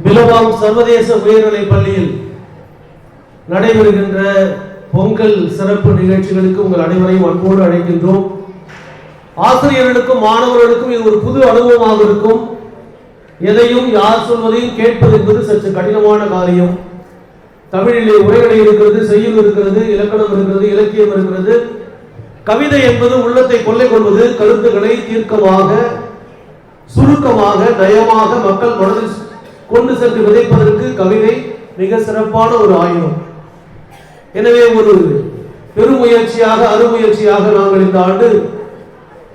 பிலவாம் சர்வதேச உயர்நிலை பள்ளியில் நடைபெறுகின்ற பொங்கல் சிறப்பு நிகழ்ச்சிகளுக்கு உங்கள் அனைவரையும் அன்போடு அழைக்கின்றோம். ஆசிரியர்களுக்கும் மாணவர்களுக்கும் இது ஒரு புது அனுபவமாக இருக்கும். எதையும் யார் சொல்வதையும் கேட்பது என்பது சற்று கடினமான காரியம். தமிழிலே உரைநடை இருக்கிறது, செய்யுள் இருக்கிறது, இலக்கணம் இருக்கிறது, இலக்கியம் இருக்கிறது. கவிதை என்பது உள்ளத்தை கொள்ளை கொள்வது, கருத்துக்களை தீர்க்கமாக சுருக்கமாக நயமாக மக்கள் மனதில் கொண்டு சென்று விதைப்பதற்கு கவிதை மிக சிறப்பான ஒரு ஆயுதம். எனவே ஒரு பெருமுயற்சியாக அருமுயற்சியாக நாங்கள் இந்த ஆண்டு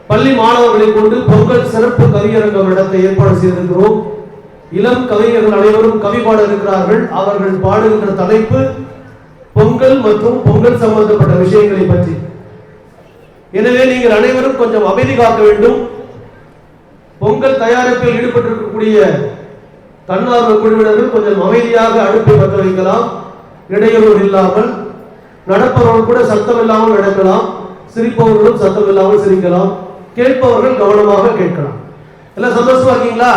பள்ளி மாணவர்களை கொண்டு பொங்கல் சிறப்பு கவியரங்கம் இடத்தை ஏற்பாடு செய்திருக்கிறோம். இளம் கவிஞர்கள் அனைவரும் கவி பாட இருக்கிறார்கள். அவர்கள் பாடுகின்ற தலைப்பு பொங்கல் மற்றும் பொங்கல் சம்பந்தப்பட்ட விஷயங்களை பற்றி. எனவே நீங்கள் அனைவரும் கொஞ்சம் அமைதி காக்க வேண்டும். பொங்கல் தயாரிப்பில் ஈடுபட்டிருக்கக்கூடிய தன்னார்வ குழுவினர்கள் கொஞ்சம் அமைதியாக அடுப்பை பற்ற வைக்கலாம். இடையூறு இல்லாமல் நடப்பவர்கள் கூட சத்தம் இல்லாமல் நடக்கலாம். சிரிப்பவர்களும் சத்தம் இல்லாமல் சிரிக்கலாம். கேட்பவர்கள் கவனமாக கேட்கலாம். எல்லாம் சந்தோஷமா இருக்கீங்களா?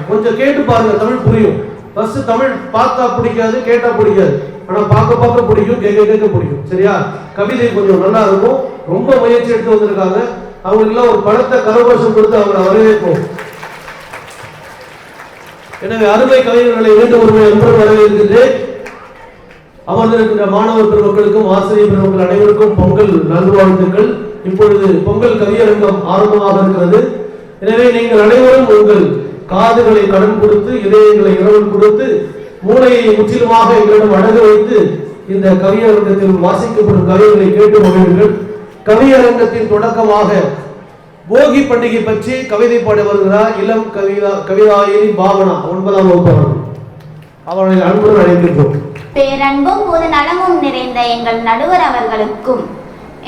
கொஞ்சம் கேட்டு பாருங்க, தமிழ் புரியும். ஃபர்ஸ்ட் தமிழ் பார்த்தா பிடிக்காது, கேட்டா பிடிக்காது. ஆனா பார்க்க பார்க்க பிடிக்கும், கேட்க கேட்க பிடிக்கும். சரியா? கவிதை கொஞ்சம் நல்லா இருக்கும். ரொம்ப முயற்சி எடுத்து வந்திருக்காங்க. அவங்களுக்குலாம் ஒரு படத்தை கரகோஷம் கொடுத்து அவங்களை வரவேற்போம். எனவே அருமை கவிஞர்களை மீண்டும் ஒருமுறை அன்புடன் வரவேற்கின்றேன். அமர்ந்திருக்கின்ற மாணவர் பெருமக்களுக்கும் ஆசிரியர் பெருமக்கள் அனைவருக்கும் பொங்கல் நல்வாழ்த்துக்கள். இப்பொழுது பொங்கல் கவியரங்கம் ஆரம்பமாக இருக்கிறது. எனவே நீங்கள் அனைவரும் உங்கள் காதுகளை கடன் கொடுத்து, இதயங்களை இரவல் கொடுத்து, மூளையை முற்றிலுமாக எங்களிடம் அடகு வைத்து இந்த கவியரங்கத்தில் வாசிக்கப்படும் கவிதைகளை கேட்டு மகிழுங்கள். கவியரங்கத்தின் தொடக்கமாக போகி பண்டிகை பற்றி கவிதை பாட வருகிறார் இளம் கவிதாயினி பாவனா, 9ஆம் வகுப்பு. அவர்களை அன்புடன் அழைக்கின்றோம். பேரன்பும் பொது நலமும் நிறைந்த எங்கள் நடுவர் அவர்களுக்கும்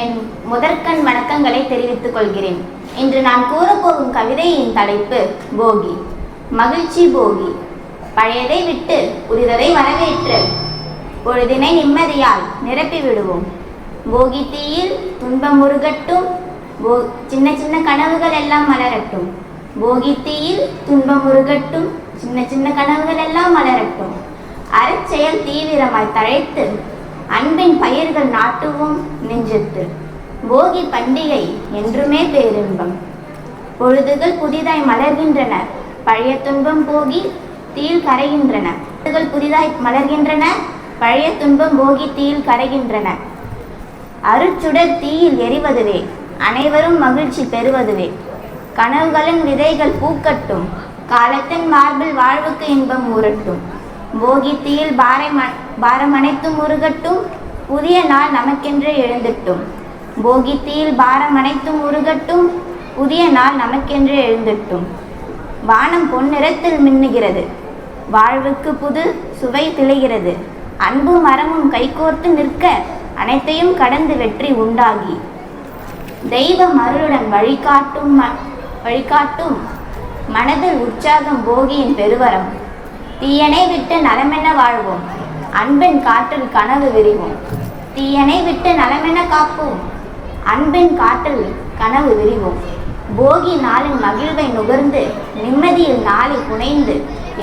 என் முதற்கண் வணக்கங்களை தெரிவித்துக் கொள்கிறேன். இன்று நான் கூறப்போகும் கவிதையின் தலைப்பு போகி. மகிழ்ச்சி போகி. பழையதை விட்டு புதிததை வரவேற்று பொழுதினை நிம்மதியால் நிரப்பி விடுவோம். போகி தீயில் துன்பம் உருகட்டும், சின்ன சின்ன கனவுகள் எல்லாம் மலரட்டும். போகி தீயில் துன்பம் உருகட்டும், சின்ன சின்ன கனவுகள் எல்லாம் மலரட்டும். அறச்செயல் தீவிரமாய் தழைத்து அன்பின் பயிர்கள் நாட்டுவோம் நெஞ்சத்து. போகி பண்டிகை என்றுமே பேரின்பம். பொழுதுகள் புதிதாய் மலர்கின்றன, பழைய துன்பம் போகி தீயில் கரைகின்றன. பொழுதுகள் புதிதாய் மலர்கின்றன, பழைய துன்பம் போகி தீயில் கரைகின்றன. அருச்சுடர் தீயில் எரிவதுவே, அனைவரும் மகிழ்ச்சி பெறுவதுவே. கனவுகளின் விதைகள் பூக்கட்டும், காலத்தின் மார்பில் வாழ்வுக்கு இன்பம் ஊரட்டும். போகி தீயில் பாரம் அனைத்தும் உருகட்டும், புதிய நாள் நமக்கென்று எழுந்திட்டும். போகி தீயில் பாரம் அனைத்தும் உருகட்டும், புதிய நாள் நமக்கென்று எழுந்திட்டும். வானம் பொன்னிறத்தில் மின்னுகிறது, வாழ்வுக்கு புது சுவை திளைகிறது. அன்பும் மரமும் கைகோர்த்து நிற்க, அனைத்தையும் கடந்து வெற்றி உண்டாகி. தெய்வம் அருளுடன் வழிகாட்டும் மனதில் உற்சாகம் போகியின் பெருவரம். தீயனை விட்டு நலமென வாழ்வோம், அன்பின் காற்றில் கனவு விரிவோம். தீயனை விட்டு நலமென காப்போம், அன்பின் காற்றில் கனவு விரிவோம். போகி நாளின் மகிழ்வை நுகர்ந்து நிம்மதியில் நாளை புனைந்து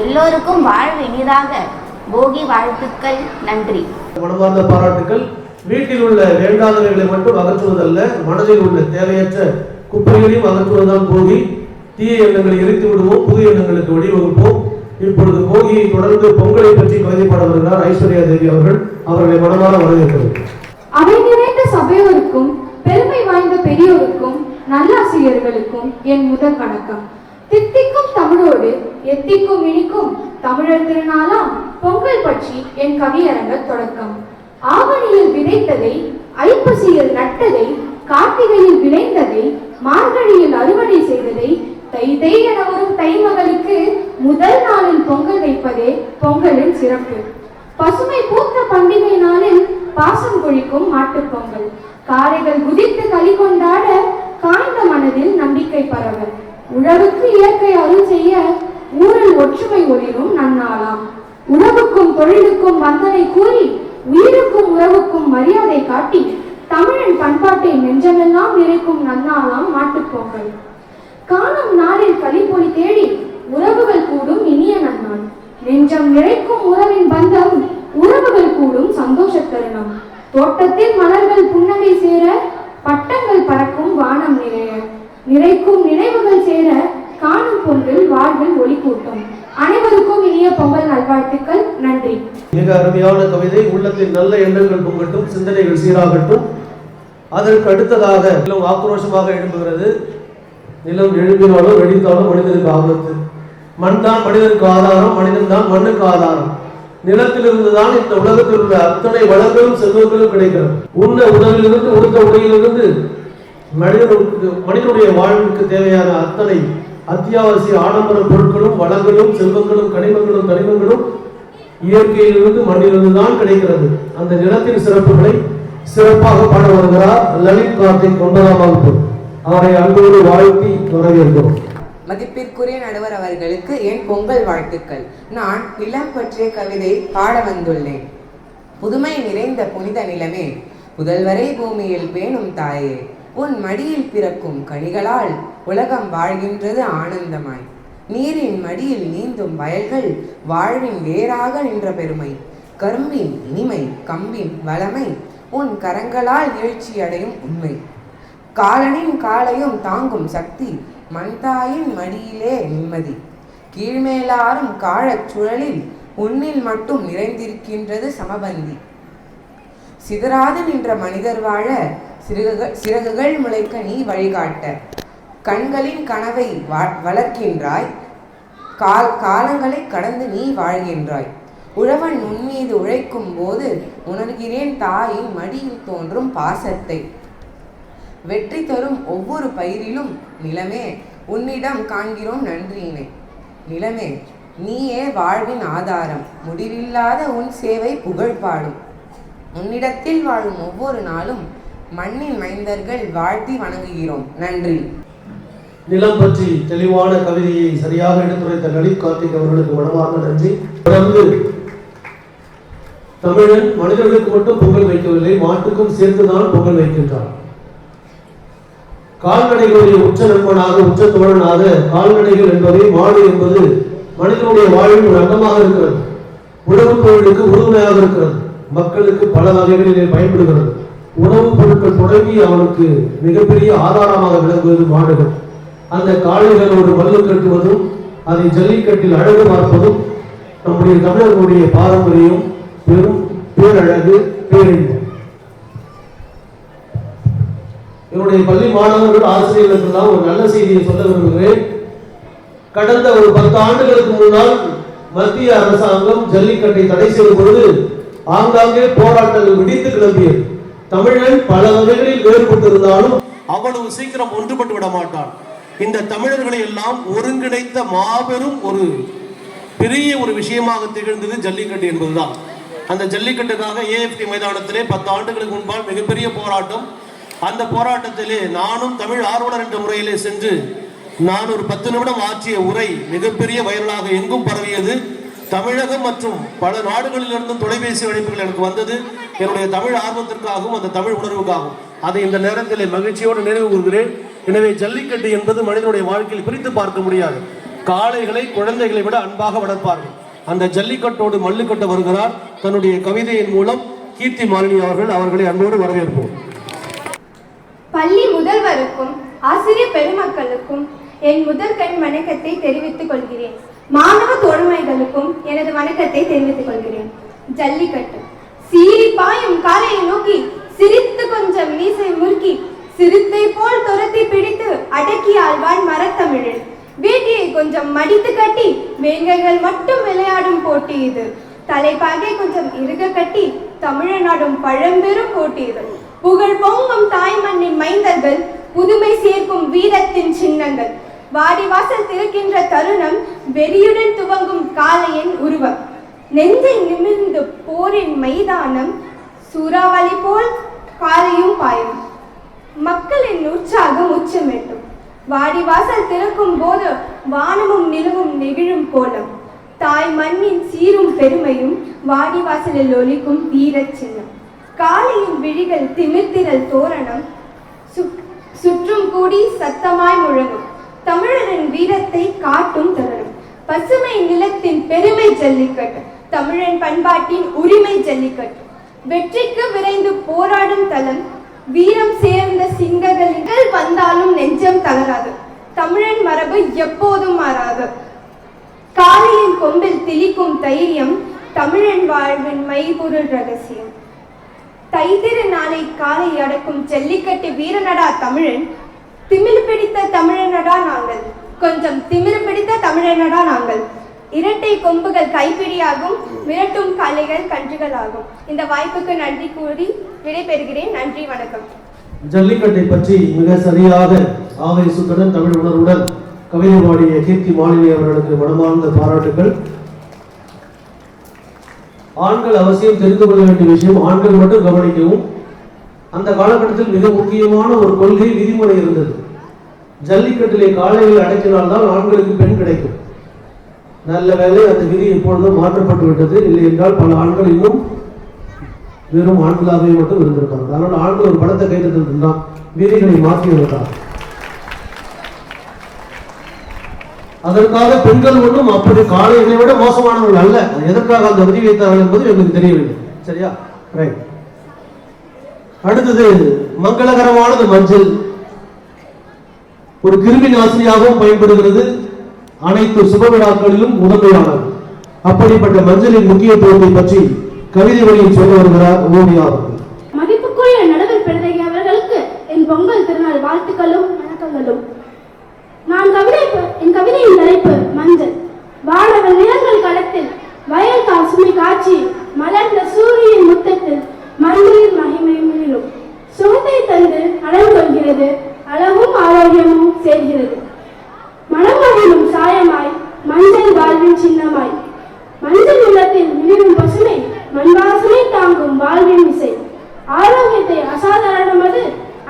எல்லோருக்கும் வாழ்வு இனிதாக. போகி வாழ்த்துக்கள். நன்றி. மனமார்ந்த பாராட்டுக்கள். வீட்டில் உள்ள வேண்டாதவைகளை மட்டும் அகற்றுவதல்ல, மனதில் உள்ள தேவையற்ற குப்பைகளையும் அகற்றுவதுதான் போகி. தீய எண்ணங்களை எரித்து விடுவோம், புதிய எண்ணங்களுக்கு வழிவகுப்போம். இப்பொழுது போகியை தொடர்ந்து பொங்கலை பற்றி கவிதை பாட வருகிறார் ஐஸ்வர்யா தேவி அவர்கள். அவர்களை மனமாற வரவேற்கிறோம். அவை நிறைந்த சபையோருக்கும் பெருமை வாய்ந்த பெரியோருக்கும் நல்லாசிரியர்களுக்கும் என் முதல் வணக்கம். தித்திக்கும் தமிழோடு எத்திக்கும் இனிக்கும் தமிழர் திருநாளாம் பொங்கல் பற்றி என் கவியரங்க தொடக்கம். ஆவணியில் விதைத்ததை, ஐப்பசியில் நட்டதை, கார்த்திகையில் விளைந்ததை, மார்கழியில் அறுவடை செய்ததை, தை என வரும் தைமகளுக்கு முதல் நாளில் பொங்கல் வைப்பதே பொங்கலின் சிறப்பு. பசுமை பூத்த பண்டிகை நாளில் பாசம் கொழிக்கும் மாட்டுப் பொங்கல். காளைகள் குதித்து களி கொண்டாட, காய்ந்த மனதில் நம்பிக்கை பரவ. உழவுக்கு இயற்கை அருள் செய்ய ஊரில் ஒற்றுமை ஒளிரும் நன்னாளாம். உணவுக்கும் தொழிலுக்கும் வந்தனை கூறி, உயிருக்கும் உறவுக்கும் மரியாதை காட்டி, தமிழின் பண்பாட்டை நெஞ்சமெல்லாம் நிறைக்கும் நன்னாளாம் மாட்டுப் பொங்கல். காணும் நாளில் களிப்பொலி தேடி உறவுகள் கூடும் இனிய நன்னாள். நாள். நெஞ்சம் நிறைக்கும் உறவின் பந்தம், உறவுகள் கூடும் சந்தோஷ தருணம். தோட்டத்தில் மலர்கள் புன்னகை சேர, பட்டங்கள் பறக்கும் வானம் நிறைய, நிறைக்கும் நினைவுகள் சேர, காணும் பொங்கல் வாழ்வில் ஒளி கூட்டும். அனைவருக்கும் இனிய பொங்கல் நல்வாழ்த்துக்கள். நன்றி. மிக அருமையான கவிதை. உள்ளத்தில் நல்ல எண்ணங்கள் பொங்கட்டும், சிந்தனைகள் சீராகட்டும். அதற்கு அடுத்ததாக நிலம் ஆக்ரோஷமாக எழும்புகிறது. நிலம் எழுப்பினாலும் வெடித்தாலும் மனிதனுக்கு ஆபத்து. மண் தான் மனிதனுக்கு ஆதாரம், மனிதன் தான் மண்ணுக்கு ஆதாரம். நிலத்திலிருந்து தான் இந்த உலகத்தில் உள்ள அத்தனை வளங்களும் செல்வங்களும் கிடைக்கிறது. உண்ண உணவிலிருந்து, உடுத்த உடையிலிருந்து மனிதனுடைய வாழ்வுக்கு தேவையான அத்தனை அத்தியாவசிய ஆடம்பர பொருட்களும் வளங்களும் செல்வங்களும் கனிமங்களும் இயற்கையிலிருந்து மண்ணிலிருந்து தான் கிடைக்கிறது. அந்த நிலத்தின் சிறப்புகளை சிறப்பாக பாட வருகிறார் லலித் கார்த்திக் 9ஆம் வகுப்பு. அவரை அன்போடு வாழ்த்தி வரவேற்கிறோம். மதிப்பிற்குரிய நடுவர் அவர்களுக்கு என் பொங்கல் வாழ்த்துக்கள். நான் நிலம் பற்றிய கவிதை பாட வந்துள்ளேன். புதுமை நிறைந்த புனித நிலமே, புதல்வரை பூமியில் பேணும் தாயே, உன் மடியில் பிறக்கும் கனிகளால் உலகம் வாழ்கின்றது ஆனந்தமாய். நீரின் மடியில் நீந்தும் வயல்கள் வாழ்வின் வேறாக நின்ற பெருமை. கரும்பின் இனிமை, கம்பின் வளமை, உன் கரங்களால் எழுச்சி அடையும் உண்மை. காலனின் காலையும் தாங்கும் சக்தி, மண்தாயின் மடியிலே நிம்மதி. கீழ்மேலாரும் காழச் சுழலில் உன்னில் மட்டும் நிறைந்திருக்கின்றது சமபந்தி. சிதறாது நின்ற மனிதர் வாழ சிறகுகள் முளைக்க நீ வழிகாட்ட. கண்களின் கனவை வளர்க்கின்றாய், காலங்களை கடந்து நீ வாழ்கின்றாய். உழவன் உன்மீது உழைக்கும் போது உணர்கிறேன் தாயின் மடியில் தோன்றும் பாசத்தை. வெற்றி தரும் ஒவ்வொரு பயிரிலும் நிலமே உன்னிடம் காண்கிறோம் நன்றியினை. நிலமே நீயே வாழ்வின் ஆதாரம், முடிவில்லாத உன் சேவை புகழ் பாடும். உன்னிடத்தில் வாழும் ஒவ்வொரு நாளும் மண்ணின் மைந்தர்கள் வாழ்த்தி வணங்குகிறோம். நன்றி. நிலம் பற்றி தெளிவான கவிதையை சரியாக எடுத்துரைத்த லலித் கார்த்திக் அவர்களுக்கு மனமார்ந்த நன்றி. தொடர்ந்து தமிழன் மனிதர்களுக்கு மட்டும் பொங்கல் வைக்கவில்லை, மாட்டுக்கும் சேர்த்துதான் பொங்கல் வைக்கின்றார். கால்நடைகளுடைய உச்ச நண்பனாக, உச்ச தோழனாக கால்நடைகள் என்பதை, மாடு என்பது மனிதனுடைய வாழ்வின் ஒரு அங்கமாக இருக்கிறது. உணவுப் பொருளுக்கு உறுதுணையாக இருக்கிறது. மக்களுக்கு பல வகைகளிலே பயன்படுகிறது. உணவுப் பொருட்கள் தொடங்கி அவனுக்கு மிகப்பெரிய ஆதாரமாக விளங்குவது மாடுகள். அந்த காளைகளோடு மல்லு கட்டுவதும் அதை ஜல்லிக்கட்டில் அழகு பார்ப்பதும் நம்முடைய தமிழர்களுடைய பாரம்பரியம், பெரும் பேரழகு, பேரின்பம். என்னுடைய பள்ளி மாணவர்கள் ஆசிரியர்களுக்கெல்லாம் ஒரு நல்ல செய்தியை சொல்ல விரும்புகிறேன். கடந்த ஒரு 10 ஆண்டுகளுக்கு முன்னால் மத்திய அரசாங்கம் ஜல்லிக்கட்டை தடை செய்த பொழுது ஆங்காங்கே போராட்டங்கள் விடித்து கிளம்பியது. தமிழன் பல வகைகளில் வேறுபட்டிருந்தாலும் அவ்வளவு சீக்கிரம் ஒன்றுபட்டு விட மாட்டான். இந்த தமிழர்களை எல்லாம் ஒருங்கிணைத்த மாபெரும் ஒரு பெரிய ஒரு விஷயமாக திகழ்ந்தது ஜல்லிக்கட்டு என்பதுதான். அந்த ஜல்லிக்கட்டுக்காக ஏஎஃப்டி மைதானத்திலே 10 ஆண்டுகளுக்கு முன்பால் மிகப்பெரிய போராட்டம். அந்த போராட்டத்திலே நானும் தமிழ் ஆர்வலர் என்ற முறையிலே சென்று நான் ஒரு 10 நிமிடம் ஆற்றிய உரை மிகப்பெரிய வைரலாக எங்கும் பரவியது. தமிழகம் மற்றும் பல நாடுகளிலிருந்தும் தொலைபேசி அழைப்புகள் எனக்கு வந்தது. என்னுடைய தமிழ் ஆர்வத்திற்காகவும் அந்த தமிழ் உணர்வுக்காகவும் அதை இந்த நேரத்தில் மகிழ்ச்சியோடு நினைவு கூறுகிறேன். எனவே ஜல்லிக்கட்டு என்பது மனிதனுடைய வாழ்க்கையில் பிரித்து பார்க்க முடியாது. காளைகளை குழந்தைகளை விட அன்பாக வளர்ப்பார்கள். அந்த ஜல்லிக்கட்டோடு மல்லுக்கட்ட வருகிறார் தன்னுடைய கவிதையின் மூலம் கீர்த்தி மாலினி அவர்கள். அவர்களை அன்போடு வரவேற்போம். பள்ளி முதல்வருக்கும் ஆசிரியர் பெருமக்களுக்கும் என் முதற்கண் வணக்கத்தை தெரிவித்துக் கொள்கிறேன். மாணவ தோழமைகளுக்கும் எனது வணக்கத்தை தெரிவித்துக் கொள்கிறேன். ஜல்லிக்கட்டு சீறி பாயும் காளையை நோக்கி சிரித்து கொஞ்சம் மீசை முறுக்கி சிறுத்தை போல் துரத்தி பிடித்து அடக்கி ஆழ்வான் மரத்தமிழன். வேட்டியை கொஞ்சம் மடித்து கட்டி வேங்கைகள் மட்டும் விளையாடும் போட்டி இது. தலைப்பாகை கொஞ்சம் இறுக கட்டி தமிழனாடும் பழம்பெரும் போட்டி இது. புகழ் பொங்கும் தாய் மண்ணின் மைந்தர்கள், புதுமை சேர்க்கும் வீரத்தின் சின்னங்கள். வாடிவாசல் திறக்கின்ற தருணம், வெறியுடன் துவங்கும் காளையின் உருவம். நெஞ்சில் நிமிர்ந்து போரின் மைதானம், சூறாவளி போல் காளையும் பாயும். மக்களின் உற்சாகம் உச்சமெட்டும். வாடிவாசல் திறக்கும் போது வானமும் நிலவும் நெகிழும் கோலம். தாய் மண்ணின் சீரும் பெருமையும் வாடிவாசலில் ஒலிக்கும் வீர சின்னம். காளையின் விழிகள் திமிர்த்திரல் தோரணம், சுற்றும் கூடி சத்தமாய் முழங்கும். தமிழரின் வீரத்தை காட்டும் தருணம். பசுமை நிலத்தின் பெருமை ஜல்லிக்கட்டு, தமிழன் பண்பாட்டின் உரிமை ஜல்லிக்கட்டு. வெற்றிக்கு விரைந்து போராடும் தளம், வீரம் சேர்ந்த சிங்கங்கள் வந்தாலும் நெஞ்சம் தளராது. தமிழன் மரபு எப்போதும் மாறாது. காளையின் கொம்பில் திளிக்கும் தைரியம், தமிழன் வாழ்வின் மைபொருள் ரகசியம். தைத்திரு நாளை காலை அடக்கும் ஜல்லிக்கட்டு வீரனடா தமிழன், திமிர் பிடித்த தமிழனடா நாங்கள், கொஞ்சம் திமிர் பிடித்த தமிழனடா நாங்கள். இரட்டை கொம்புகள் கைப்பிடியாகும், மிரட்டும் காளைகள் கன்றுகளாகும். இந்த வாய்ப்புக்கு நன்றி கூறி விடைபெறுகிறேன். நன்றி, வணக்கம். ஜல்லிக்கட்டை பற்றி மிக சரியாக ஆவேசத்துடன் தமிழ் உணர்வுடன் கவிதை பாடிய கீர்த்தி மாலினி அவர்களுக்கு மனமார்ந்த பாராட்டுகள். ஆண்கள் அவசியம் தெரிந்து கொள்ள வேண்டிய விஷயம், ஆண்கள் மட்டும் கவனிக்கவும். அந்த காலகட்டத்தில் மிக முக்கியமான ஒரு கொள்கை விதிமுறை இருந்தது. ஜல்லிக்கட்டிலே காளைகள் அடக்கினால்தான் ஆண்களுக்கு பெண் கிடைக்கும். நல்ல வேலை அந்த விதி இப்பொழுதும் மாற்றப்பட்டு விட்டது. இல்லை என்றால் பல ஆண்கள் இன்னும் வெறும் ஆண்களாகவே மட்டும் இருந்திருக்காங்க. அதனால ஆண்கள் ஒரு படத்தை கைத்தட்டிருந்தான், விதிகளை மாற்றி இருந்தார். அதற்காக பெண்கள் ஒன்றும் அப்படி காளைகளை விட மோசமானவர்கள் அல்ல. எதற்காக அந்த விதி வைத்தார்கள் என்பது எங்களுக்கு தெரியவில்லை. சரியா? ரைட். அடுத்தது மங்களகரமானது மஞ்சள். ஒரு கிருமி நாசினியாகவும் பயன்படுகிறது. அனைத்து சுப விழாக்களிலும் முதன்மையானது. அப்படிப்பட்ட மஞ்சளின் முக்கியத்துவத்தை பற்றி கவிதை வழியில் சொல்ல வருகிறார் ஓவியா அவர்கள். மதிப்புக்குரிய நடுவர் பெருந்தகை அவர்களுக்கு என் பொங்கல் திருநாள் வாழ்த்துக்களும் வணக்கங்களும். என் கவிதையின் தலைப்பு மஞ்சள். வானவன் நிலங்கள் களத்தில் வயல் காசுமை காட்சி மலர்ந்த சூரியன் முத்தத்தில் மஞ்சளின் மகிமை மீளும் சுகத்தை தந்து அழகு கொள்கிறது, அழகும் ஆரோக்கியமும் சேர்கிறது. மனமகிழும் சாயமாய் மஞ்சள் வாழ்வின் சின்னமாய், மஞ்சள் நிலத்தில் மிளிரும் பசுமை மண்வாசனை தாங்கும் வாழ்வின் இசை. ஆரோக்கியத்தை அசாதாரணமது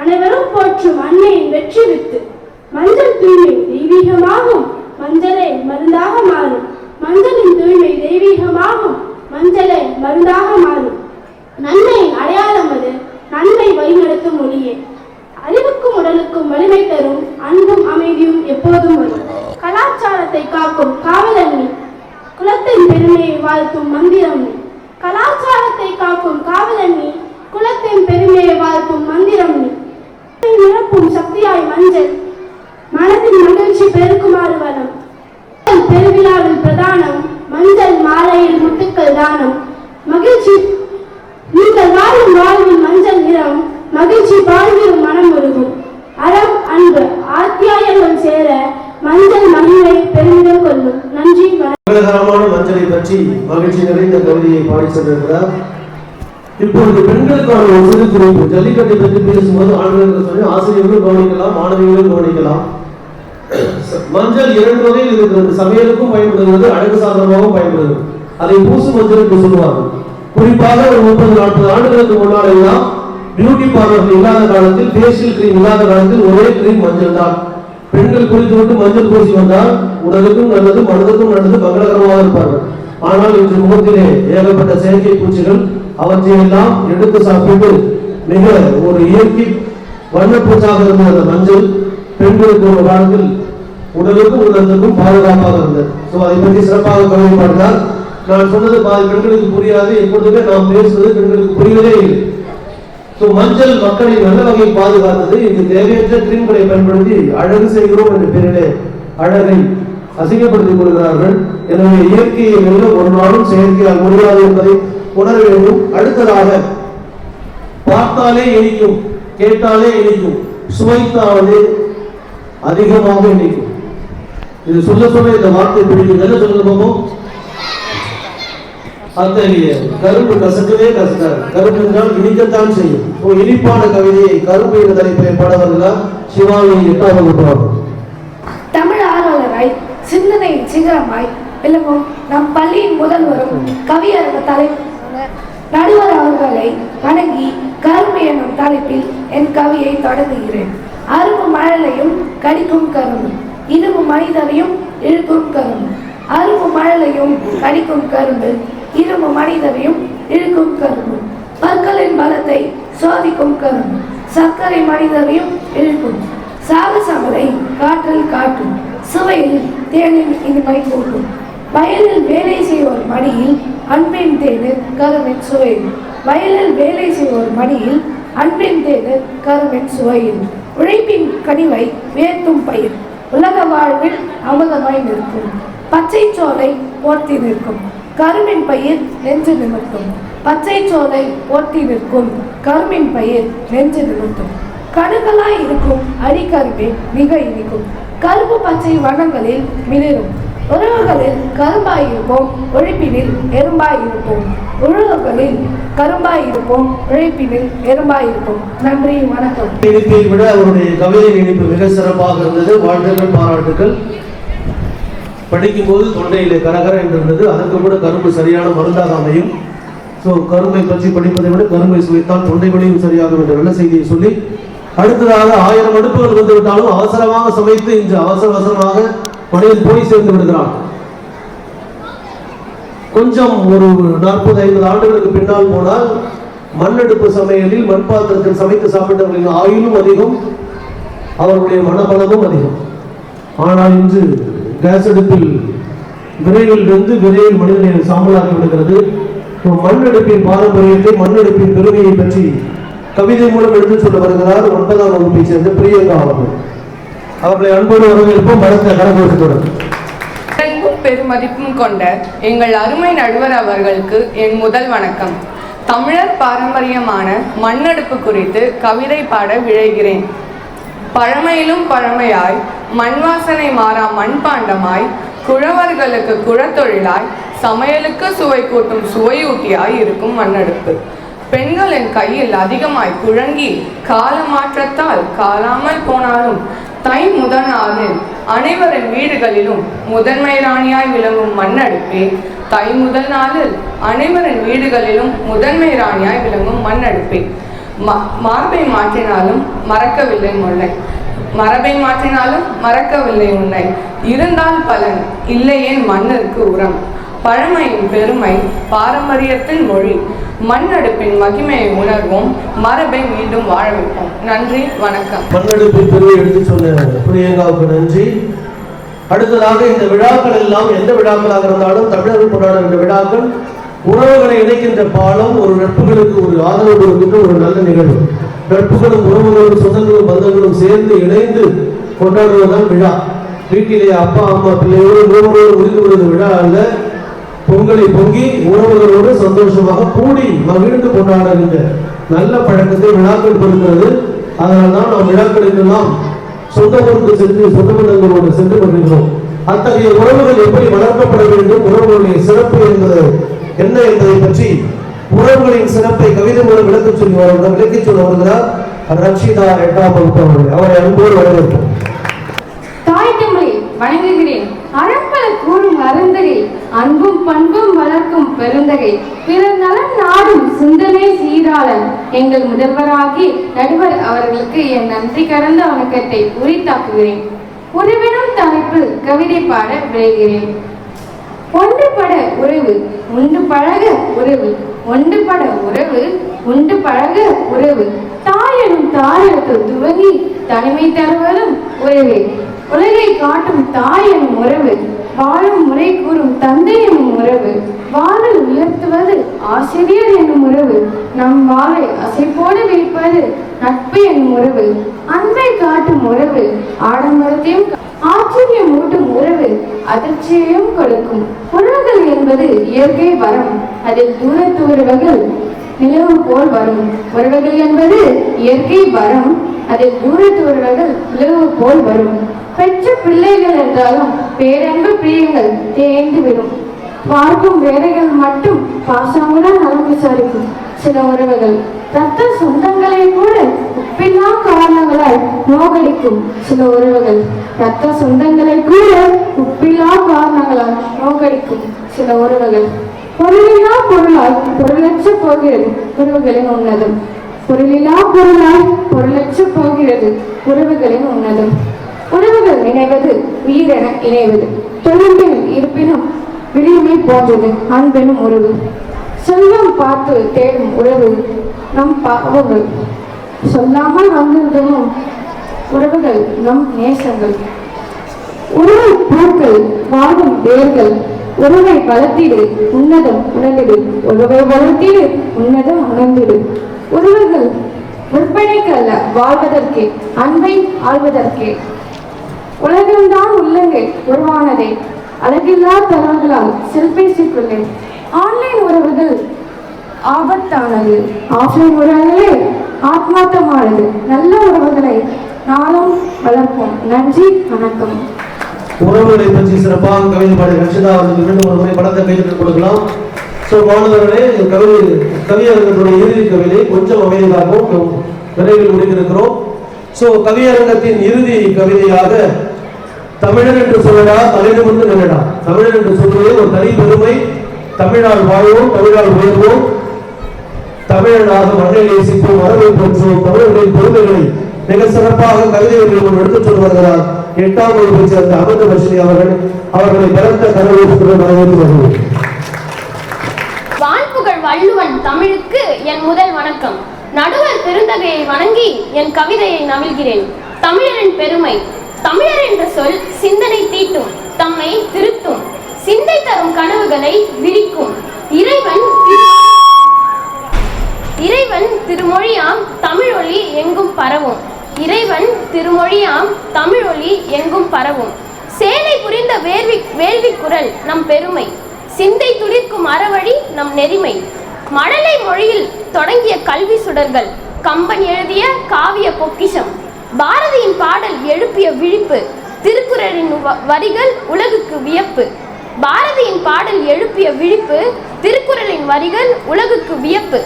அனைவரும் போற்றும் அன்னையின் வெற்றி வித்து. மஞ்சள் தூய்மை தெய்வீகமாகும், மஞ்சளே மருந்தாக மாறும். மஞ்சளின் தூய்மை தெய்வீகமாகும், மஞ்சளே மருந்தாக மாறும். நன்மையின் அடையாளம் அது, நன்மை வழிநடத்தும் ஒளியே. அறிவுக்கும் உடலுக்கும் வலிமை தரும் அன்பும் அமைதியும் எப்போதும் வரும். கலாச்சாரத்தை காக்கும் காவலண்ணி, குலத்தின் பெருமையை வாழ்த்தும் மந்திரம் நீ. கலாச்சாரத்தை காக்கும் காவலண்ணி, குலத்தின் பெருமையை வாழ்த்தும் மந்திரம் நீ. நிரப்பும் சக்தியாய் மஞ்சள், மனதின் மகிழ்ச்சி பெருக்குமாறு வரம். பெருவிழாவில் பிரதானம், மஞ்சள் மாலையில் முத்துக்கள் தானம். மகிழ்ச்சி நீங்கள் வாழும் வாழ்வில் மஞ்சள் நிறம், மகிழ்ச்சி வாழ்விலும் மனம் உருகும். அறம் அன்பு ஆத்தியாயங்கள் சேர மஞ்சள் மகிழ்வை பெருமிதம் கொள்ளும். நன்றி. மங்களகரமான மஞ்சளை பற்றி மகிழ்ச்சி நிறைந்த கவிதையை பாடி சென்றிருக்கிறார். இப்பொழுது பெண்களுக்கான ஒரு சிறு குறிப்பு. ஜல்லிக்கட்டை பற்றி பேசும்போது ஆண்களுக்கு சொல்லி ஆசிரியர்களும் கவனிக்கலாம், மாணவிகளும் கவனிக்கலாம். மஞ்சள் இரண்டு வகையில் இருக்கிறது. சமையலுக்கும் பயன்படுகிறது, அழகு சாதனமாகவும் பயன்படுகிறது. அதை பூசு மஞ்சள் என்று சொல்லுவார்கள். குறிப்பாக ஒரு 30-40 ஆண்டுகளுக்கு முன்னாடியெல்லாம் பியூட்டி பார்லர்கள் இல்லாத காலத்தில், ஃபேஷியல் கிரீம் இல்லாத காலத்தில் ஒரே கிரீம் மஞ்சள் தான். பெண்கள் குளித்து விட்டு மஞ்சள் பூசி வந்தால் உடலுக்கும் நல்லது, மனதுக்கும் நல்லது, மங்களகரமாக இருப்பார்கள். ஆனால் இன்று முகத்திலே ஏகப்பட்ட செயற்கை பூச்சிகள், அவற்றையெல்லாம் எடுத்து சாப்பிட்டு மிக ஒரு இயற்கை வண்ணப்பூச்சாக இருந்த அந்த மஞ்சள் பெண்களுக்கு ஒரு காலத்தில் உடலுக்கும் உள்ளத்துக்கும் பாதுகாப்பாக இருந்தது. அதை பற்றி சிறப்பாக கவலை பார்த்தால், நான் சொன்னது பாதி பெண்களுக்கு புரியாது. எப்பொழுதுமே நாம் பேசுவது பெண்களுக்கு புரியவே இல்லை. மஞ்சள் மக்களை நல்ல வகையில் பாதுகாத்தது. இங்கு தேவையற்ற கிரீம்களை பயன்படுத்தி அழகு செய்கிறோம் என்ற பெயரிலே அழகை அசிங்கப்படுத்திக் கொள்கிறார்கள். எனவே இயற்கையை வெல்ல ஒரு நாளும் செயற்கையால் முடியாது என்பதை உணர வேண்டும். அடுத்ததாக, பார்த்தாலே இனிக்கும், கேட்டாலே இனிக்கும், சுவைத்தாலே அதிகமாக இனிக்கும். இது சொல்ல சொல்ல இந்த வார்த்தை பிடிக்கும். என்ன சொல்லுங்க பாப்போம்? அத்தகைய கரும்பு கசக்கவே கசக்காது. கரும்பு என்றால் இனிக்கத்தான் செய்யும். இனிப்பான கவிதையை கரும்பு என்ற தலைப்பிலே பாடவர்களால் சிவானி 8ஆம் வகுப்பு. தமிழ் ஆர்வலராய் சிந்தனையின் சிகரமாய் விளங்கும் நம் பள்ளியின் முதல்வரும் கவியரங்க தலைவர் நடுவர் அவர்களை வணங்கி கரும்பு என்னும் தலைப்பில் என் கவியை தொடங்குகிறேன். அரும்பு மழலையும் கடிக்கும் கரும்பு, இரும்பு மனிதரையும் இழுக்கும் கரும்பு. அரும்பு மழலையும் கடிக்கும் கரும்பு, இரும்பு மனிதரையும் இழுக்கும் கரும்பு. பற்களின் பலத்தை சோதிக்கும் கரும்பு, சர்க்கரை மனிதரையும் இழுக்கும். சாகசங்களை காற்றில் காட்டும், சுவையில் தேனின் இனிமை கூட்டும். வயலில் வேலை செய்வோர் மடியில் அன்பின் தேநீர் கருவின் சுவையில். வயலில் வேலை செய்வோர் மடியில் அன்பின் தேநீர் கருவின் சுவையில். உழைப்பின் கனிவை வேர்த்தும் பயிர் உலக வாழ்வில் அமுதமாய் நிற்கும். பச்சை சோலை போர்த்தி நிற்கும் கரும்பின் பயிர் நெஞ்சு நிமிர்த்தும். பச்சை சோலை போர்த்தி நிற்கும் கரும்பின் பயிர் நெஞ்சு நிமிர்த்தும். கடுகளாய் இருக்கும் அடிக்கரும்பே மிக இனிக்கும். கரும்பு பச்சை வனங்களில் மிளிரும். உறவுகளில் கரும்பாயிருப்போம் உழைப்பினில் எறும்பாயிருப்போம். உறவுகளில் கரும்பாயிருப்போம் உழைப்பினில் எறும்பாயிருப்போம். நன்றி, வணக்கம். இனிப்பை விட அவருடைய கவிதை இனிப்பு மிக சிறப்பாக இருந்தது. வாழ்த்துக்கள், பாராட்டுக்கள். படிக்கும் போது தொண்டையிலே கரகர என்று இருந்தது. அதற்கு கூட கரும்பு சரியான மருந்தாக அமையும். ஸோ கரும்பை பற்றி படிப்பதை விட கரும்பை சுவைத்தால் தொண்டை வலியும் சரியாகும் என்ற நல்ல செய்தியை சொல்லி, அடுத்ததாக 1000 அடுப்புகள் வந்துவிட்டாலும் அவசரமாக சமைத்து இன்று அவசரமாக மனிதன் போய் சேர்ந்து விடுகிறான். கொஞ்சம் ஒரு 40-50 ஆண்டுகளுக்கு பின்னால் போனால் மண்ணடுப்பு சமையலில் மண் பாத்திரத்தில் சமைத்து சாப்பிட்டவர்களின் ஆயுளும் அதிகம், அவர்களுடைய மனபலமும் அதிகம். ஆனால் இன்று கேஸ் அடுப்பில் விரைவில் இருந்து விரைவில் மனிதனை சாம்பலாக்கி விடுகிறது. மண்ணடுப்பின் பாரம்பரியத்தை, மண்ணடுப்பின் பெருமையை பற்றி கவிதை மூலம் எடுத்து சொல்ல வருகிறார் 9ஆம் வகுப்பை சேர்ந்த பிரியங்கா அவர்கள். அவர்களை அன்போடு வரவேற்போம். பலத்த கரகோஷத்துடன். பெருமதிப்பும் கொண்ட எங்கள் அருமை நடுவர் அவர்களுக்கு என் முதல் வணக்கம். தமிழர் பாரம்பரியமான மண்ணடுப்பு குறித்து கவிதை பாட விழைகிறேன். பழமையிலும் பழமையாய் மண்வாசனை மாறா மண்பாண்டமாய் குழவர்களுக்கு குழத்தொழிலாய் சமையலுக்கு சுவை கூட்டும் சுவையூட்டியாய் இருக்கும் மண்ணடுப்பு. பெண்களின் கையில் அதிகமாய் குழங்கி கால மாற்றத்தால் காலாமல் போனாலும் தை முதல் நாளில் அனைவரின் வீடுகளிலும் முதன்மை ராணியாய் விளங்கும் மண்ணடுப்பே தை முதல் நாளில் அனைவரின் வீடுகளிலும் முதன்மை ராணியாய் விளங்கும் மண்ணடுப்பே. மார்பை மாற்றினாலும் மறக்கவில்லை முல்லை, மரபை மாற்றினாலும் மறக்கவில்லை உன்னை. இருந்தால் பலன் இல்லையேன் மண்ணிற்கு உரம். பழமையின் பெருமை, பாரம்பரியத்தின் மொழி, மண்ணடுப்பின் மகிமையை உணர்வோம், மரபை மீண்டும் வாழ வைப்போம். நன்றி, வணக்கம். மண்ணடுப்பின் பெருமை எடுத்து சொன்ன பிரியங்காவுக்கு நன்றி. அடுத்ததாக இந்த விழாக்கள் எல்லாம் எந்த விழாக்களாக இருந்தாலும் தமிழர்கள் கொண்டாடுகின்ற விழாக்கள் உறவுகளை இணைக்கின்ற பாலம், ஒரு நட்புகளுக்கு ஒரு ஆதரவு கொடுக்கின்ற ஒரு நல்ல நிகழ்வு. நட்புகளும் உறவுகளும் சொந்தங்களும் பந்தங்களும் சேர்ந்து இணைந்து கொண்டாடுவதுதான் விழா. வீட்டிலே அப்பா அம்மா பிள்ளையோடு உறவுகளோடு முடிந்து விடுவது விழா அல்ல. பொங்கலை பொங்கி உறவுகளோடு சந்தோஷமாக கூடி மகிழ்ந்து கொண்டாடுகின்ற நல்ல பழக்கத்தை விழாக்கள் கொடுக்கிறது. அதனால்தான் நாம் விழாக்களுக்கெல்லாம் சொந்த ஊருக்கு சென்று சொந்த பந்தங்களோடு சென்று கொண்டிருக்கிறோம். அத்தகைய உறவுகள் எப்படி வளர்க்கப்பட வேண்டும், உறவுகளுடைய சிறப்பு என்பது என்ன என்பதை பற்றி உறவுகளின் சிறப்பை கவிதை மூலம் விளக்கிச் சொல்ல வருகிறார் ரட்சிதா 8ஆம் வகுப்பு அவர்கள். அவரை அன்போடு வரவேற்போம். தாய் தமிழை வணங்குகிறேன். அறம்பல கூறும் அருந்தகை, அன்பும் பண்பும் வளர்க்கும் பெருந்தகை, பிறர் நலன் நாடும் சிந்தனை சீராளன் எங்கள் முதல்வராகி நடுவர் அவர்களுக்கு என் நன்றி கடந்த வணக்கத்தை உரித்தாக்குகிறேன். உறவினும் தலைப்பில் கவிதை பாட விளைகிறேன். ஒன்றுபட உறவு உண்டு பழக உறவு, ஒன்றுபட உறவு உண்டு பழக உறவு, தாயனும் தாயத்தில் துவங்கி தனிமை தருவதும் உறவே. உலகை காட்டும் தாய் எனும் உறவு, வாழும் முறை கூறும் தந்தை எனும் உறவு, வாழல் உயர்த்துவது ஆசிரியர் என்னும் உறவு, நம் வாழை அசைப்போடு வைப்பது நட்பு என்னும் உறவு, அன்பை காட்டும் உறவு, ஆடம்பரத்தையும் ஆச்சரியம் ஊட்டும் உறவு, அதிர்ச்சியையும் கொடுக்கும். உறவுகள் என்பது இயற்கை வரம், அதில் தூரத்து உறவுகள் நிலவு போல் வரும். உறவுகள் என்பது இயற்கை வரம், அதில் தூரத்து உறவுகள் நிலவு போல் வரும். பெற்ற பிள்ளைகள் என்றாலும் பேரன்பு பிரியங்கள் தேய்ந்து விடும். பார்க்கும் வேலைகள் மட்டும் பாசமுடன் நலம் விசாரிக்கும் சில உறவுகள். ரத்த சொந்தங்களை கூட உப்பில்லா காரணங்களால் நோகடிக்கும் சில உறவுகள். ரத்த சொந்தங்களை கூட உப்பில்லா காரணங்களால் நோகடிக்கும் சில உறவுகள். பொருளில்லா பொருளால் பொருளற்று போகிறது உறவுகளின் உன்னதம். பொருளில்லா பொருளால் பொருளற்று போகிறது உறவுகளின் உன்னதம். உறவுகள் இணைவது உயிரென இணைவது, தொழிலில் இருப்பினும் விளிமை போன்றது அன்பெனும் உறவு. செல்வம் பார்த்து தேடும் உறவு நம் பாவங்கள், சொல்லாமல் வந்திருந்தமும் உறவுகள் நம் நேசங்கள். உறவு பூக்கள் வாழும் வேர்கள் உறவை வளர்த்திடு உன்னதம் உணர்ந்திடு உறவை வளர்த்திடு உன்னதம் உணர்ந்திடு. உறவுகள் விற்பனைக்கு அல்ல வாழ்வதற்கே அன்பை ஆள்வதற்கே. உலகம்தான் உள்ளங்கள் உருவானதே அழகில்லா தரவுகளால் செல்பேசிக்குள்ளேன். ஆன்லைன் உறவுகள் ஆபத்தானது, ஆஃப்லைன் உறவுகளே ஆத்மார்த்தமானது. நல்ல உறவுகளை நாளும் வளர்ப்போம். நன்றி, வணக்கம். உறவுகளை பற்றி சிறப்பாக கவிதை பாடி ரட்சிதா அவர்களுக்கு மீண்டும் ஒரு முறை படத்தை கைது கொடுக்கலாம். ஸோ மாணவர்களே, கவியரங்கத்துடைய இறுதி கவிதை கொஞ்சம் அமைதியாகவும் விரைவில் முடிந்திருக்கிறோம். ஸோ கவியரங்கத்தின் இறுதி கவிதையாக தமிழர் என்று சொல்லடா தலைநிமிர்ந்து நின்றடா. தமிழர் என்று சொல்வதே ஒரு தனி பெருமை. தமிழால் வாழ்வோம், தமிழால் உயர்வோம், தமிழனாக மண்ணை நேசிப்போம், மரபை போற்றுவோம். தமிழர்களின் பெருமைகளை மிக சிறப்பாக கவிதை எடுத்துச் சொல்ல வருகிறார் 8ஆம் வகுப்பைச் சேர்ந்த அமிர்தவர்ஷினி அவர்களை பலத்த கரவேற்புடன் வரவேற்று வருகிறோம். வான்புகழ் வள்ளுவன் தமிழுக்கு என் முதல் வணக்கம். நடுவர் பெருந்தகையை வணங்கி என் கவிதையை நவில்கிறேன். தமிழரின் பெருமை. தமிழர் என்ற சொல் சிந்தனை தீட்டும், தம்மை திருத்தும், சிந்தை தரும் கனவுகளை விரிக்கும். இறைவன் திருமொழியாம் தமிழ் ஒளி எங்கும் பரவும். இறைவன் திருமொழியாம் தமிழ் ஒளி எங்கும் பரவும். சேனை புரிந்த வேள்வி குரல் நம் பெருமை. சிந்தை துளிர்க்கும் அறவழி நம் நெறிமை. மழலை மொழியில் தொடங்கிய கல்வி சுடர்கள், கம்பன் எழுதிய காவிய பொக்கிஷம், பாரதியின் பாடல் எழுப்பிய விழிப்பு, திருக்குறளின் வரிகள் உலகுக்கு வியப்பு. பாரதியின் பாடல் எழுப்பிய விழிப்பு, திருக்குறளின் வரிகள் உலகுக்கு வியப்பு.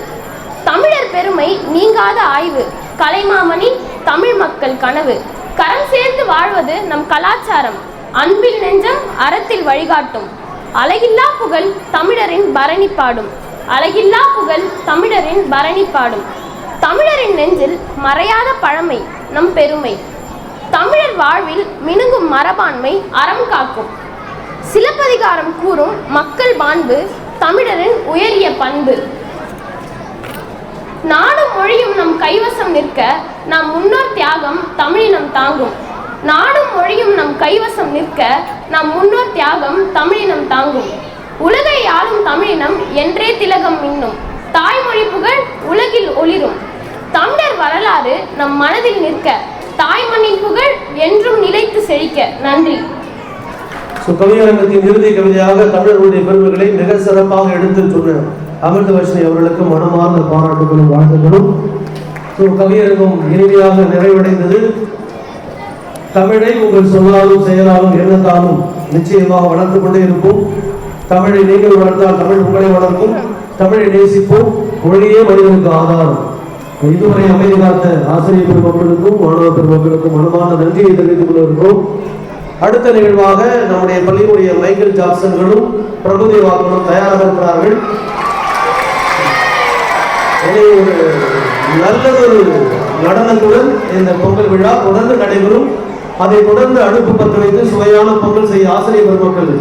தமிழர் பெருமை நீங்காத ஆய்வு, கலைமாமணி தமிழ் மக்கள் கனவு. கரம் சேர்ந்து வாழ்வது நம் கலாச்சாரம், அன்பில் நெஞ்சம் அறத்தில் வழிகாட்டும். அழகில்லா புகழ் தமிழரின் பரணி பாடும், அழகில்லா புகழ் தமிழரின் பரணி பாடும். தமிழரின் நெஞ்சில் மறையாத பழமை நம் பெருமை. தமிழர் வாழ்வில் மினுங்கும் மரபாண்மை அறம் காக்கும். சிலப்பதிகாரம் கூறும் மக்கள் மாண்பு தமிழரின் உயரிய பண்பு. நாடும் மொழியும் நம் கைவசம் நிற்க நம் முன்னோர் தியாகம் தமிழினம் தாங்கும். நாடும் மொழியும் நம் கைவசம் நிற்க நம் முன்னோர் தியாகம் தமிழினம் தாங்கும். உலகை ஆளும் தமிழினம் என்றே திலகம் மின்னும், தாய்மொழி புகழ் உலகில் ஒளிரும். தமிழர் வரலாறு நம் மனதில் நிற்க, தாய்மண்ணின் புகழ் என்றும் நிலைத்து செழிக்க. நன்றி. கவியரங்கத்தின் இறுதி கவிதையாக தமிழர்களுடைய பெருமைகளை மிக சிறப்பாக எடுத்து சொன்ன அமிர்தவர்ஷினி அவர்களுக்கு மனமார்ந்த பாராட்டுகளும் வாழ்த்துக்களும். கவியரங்கம் இனிமையாக நிறைவடைந்தது. தமிழை உங்கள் சொல்லாலும் செயலாலும் எண்ணத்தாலும் நிச்சயமாக வளர்த்து கொண்டே இருப்போம். தமிழை நீங்கள் வளர்த்தால் தமிழ் உங்களை வளர்க்கும். தமிழை நேசிப்போம், மொழியே மனிதனுக்கு ஆதாரம். இதுவரை அமைதி காத்த ஆசிரியர் பெருமக்களுக்கும் மாணவ பெருமக்களுக்கும் மனமான நன்றியை தெரிவித்துக் கொண்டிருக்கிறோம். அடுத்த நிகழ்வாக நம்முடைய பள்ளியுடைய மைக்கேல் ஜாக்சன்களும் பிரபுதேவாக்களும் தயாராக இருக்கிறார்கள். ஒரு நல்லதொரு நடனத்துடன் இந்த பொங்கல் விழா தொடர்ந்து நடைபெறும். அதை தொடர்ந்து அடுப்பு பற்ற வைத்து சுவையான பொங்கல் செய்ய ஆசிரியர் பெருமக்கள்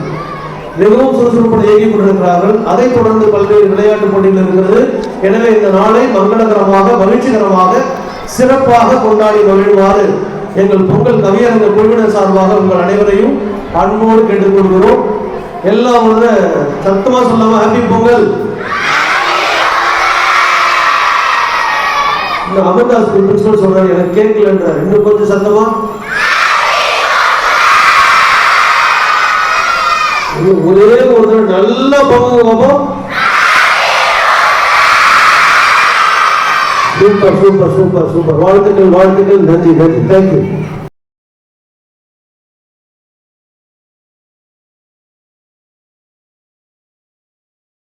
மிகவும் சுறுசுறுப்புடன் இயங்கிக் கொண்டிருக்கிறார்கள். அதைத் தொடர்ந்து பல்வேறு விளையாட்டுப் போட்டிகள் இருக்கிறது. எனவே இந்த நாளை மங்களகரமாக மகிழ்ச்சிகரமாக சிறப்பாக கொண்டாடி மகிழ்வாறு எங்கள் பொங்கல் கவியரங்க குழுவினர் சார்பாக உங்கள் அனைவரையும் அன்போடு கேட்டுக்கொள்கிறோம். எல்லாம் வந்து சத்தமா சொல்லாம ஹாப்பி பொங்கல். இந்த அமிர்தாஸ் பிரின்சிபல் சொல்றாரு, எனக்கு கேட்கலன்றார். இன்னும் கொஞ்சம் சத்தமா. ஒரே ஒரு நல்ல Pongal. Super super super super. வாழ்த்துக்கள் வாழ்த்துக்கள். நன்றி நன்றி. தேங்க்யூ.